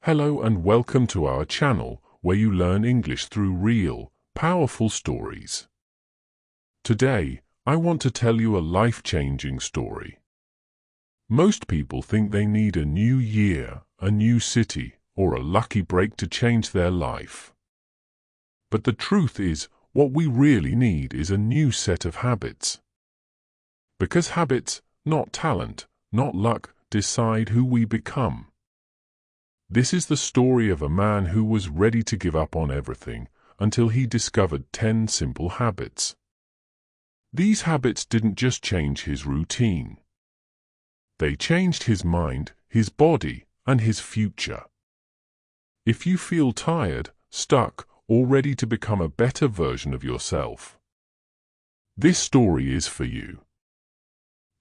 Hello and welcome to our channel where you learn English through real, powerful stories. Today, I want to tell you a life-changing story. Most people think they need a new year, a new city, or a lucky break to change their life. But the truth is, what we really need is a new set of habits. Because habits, not talent, not luck, decide who we become. This is the story of a man who was ready to give up on everything until he discovered 10 simple habits. These habits didn't just change his routine. They changed his mind, his body, and his future. If you feel tired, stuck, or ready to become a better version of yourself, this story is for you.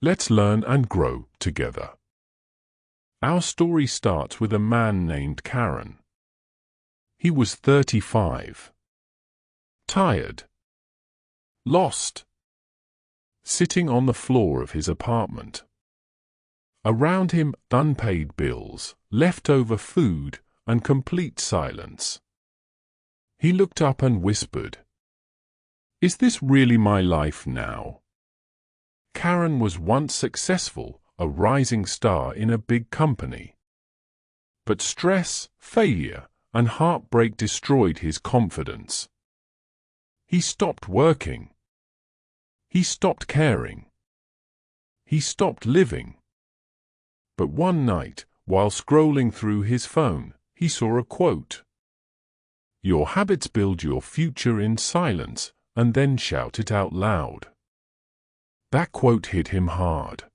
Let's learn and grow together. Our story starts with a man named Karen. He was 35. Tired. Lost. Sitting on the floor of his apartment. Around him, unpaid bills, leftover food, and complete silence. He looked up and whispered, "Is this really my life now?" Karen was once successful, a rising star in a big company. But stress, failure, and heartbreak destroyed his confidence. He stopped working. He stopped caring. He stopped living. But one night, while scrolling through his phone, he saw a quote. "Your habits build your future in silence, and then shout it out loud." That quote hit him hard.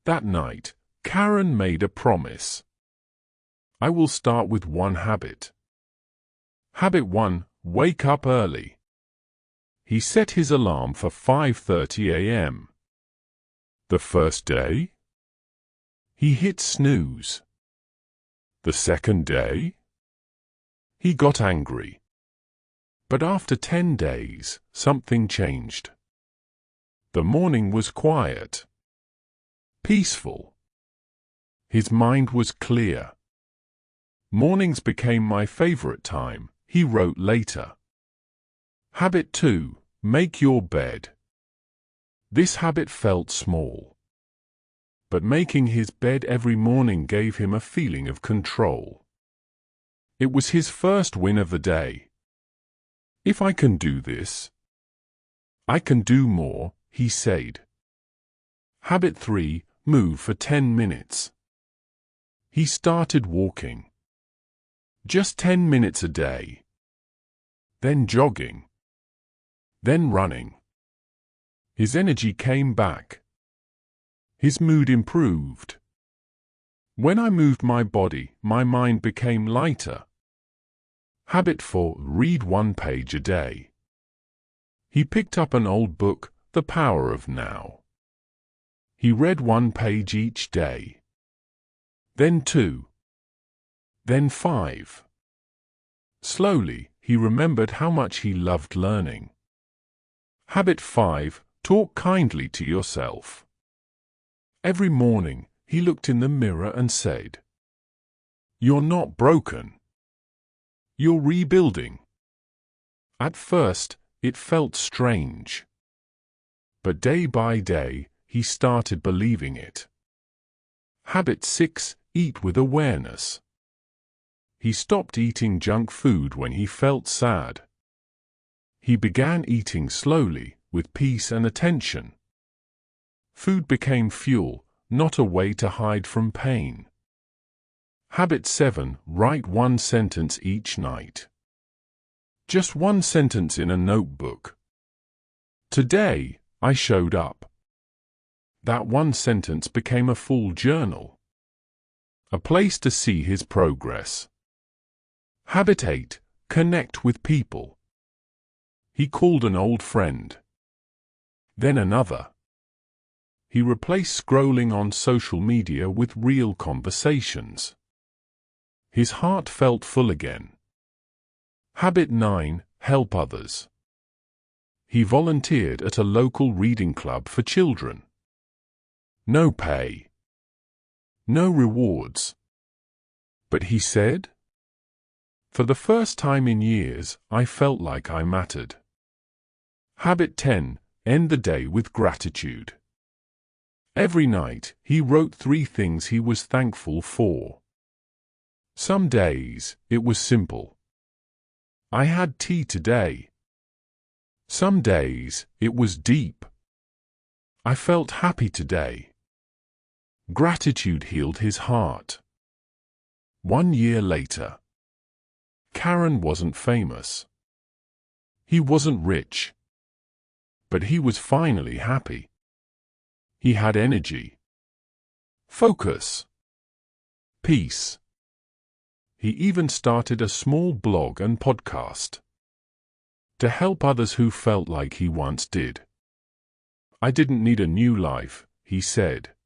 That night, Karen made a promise. "I will start with one habit." Habit 1, wake up early. He set his alarm for 5:30 a.m. The first day, he hit snooze. The second day, he got angry. But after 10 days, something changed. The morning was quiet. Peaceful. His mind was clear. "Mornings became my favorite time," he wrote later. Habit 2, make your bed. This habit felt small. But making his bed every morning gave him a feeling of control. It was his first win of the day. "If I can do this, I can do more," he said. Habit 3, move for 10 minutes. He started walking. Just 10 minutes a day. Then jogging. Then running. His energy came back. His mood improved. "When I moved my body, my mind became lighter." Habit 4, read 1 page a day. He picked up an old book, The Power of Now. He read 1 page each day. Then 2. Then 5. Slowly, he remembered how much he loved learning. Habit 5, talk kindly to yourself. Every morning, he looked in the mirror and said, "You're not broken. You're rebuilding." At first, it felt strange. But day by day, he started believing it. Habit 6, eat with awareness. He stopped eating junk food when he felt sad. He began eating slowly, with peace and attention. Food became fuel, not a way to hide from pain. Habit 7, write 1 sentence each night. Just 1 sentence in a notebook. "Today, I showed up." That 1 sentence became a full journal. A place to see his progress. Habit 8, connect with people. He called an old friend. Then another. He replaced scrolling on social media with real conversations. His heart felt full again. Habit 9, help others. He volunteered at a local reading club for children. No pay. No rewards. But he said, "For the first time in years, I felt like I mattered." Habit 10. End the day with gratitude. Every night, he wrote 3 things he was thankful for. Some days, it was simple. I had tea today. Some days, it was deep. I felt happy today. Gratitude healed his heart. 1 year later. Karen wasn't famous. He wasn't rich. But he was finally happy. He had energy, focus, peace. He even started a small blog and podcast to help others who felt like he once did. I didn't need a new life, he said.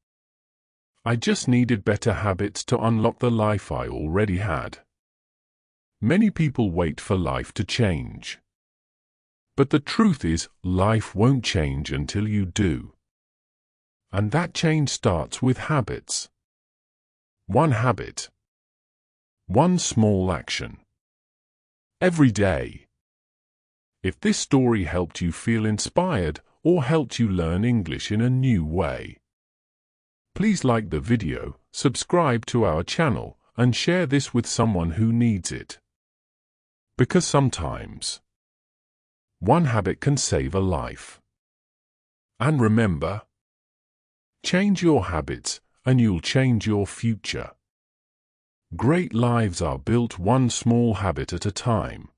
I just needed better habits to unlock the life I already had. Many people wait for life to change. But the truth is, life won't change until you do. And that change starts with habits. 1 habit. 1 small action. Every day. If this story helped you feel inspired or helped you learn English in a new way, please like the video, subscribe to our channel, and share this with someone who needs it. Because sometimes, 1 habit can save a life. And remember, change your habits and you'll change your future. Great lives are built 1 small habit at a time.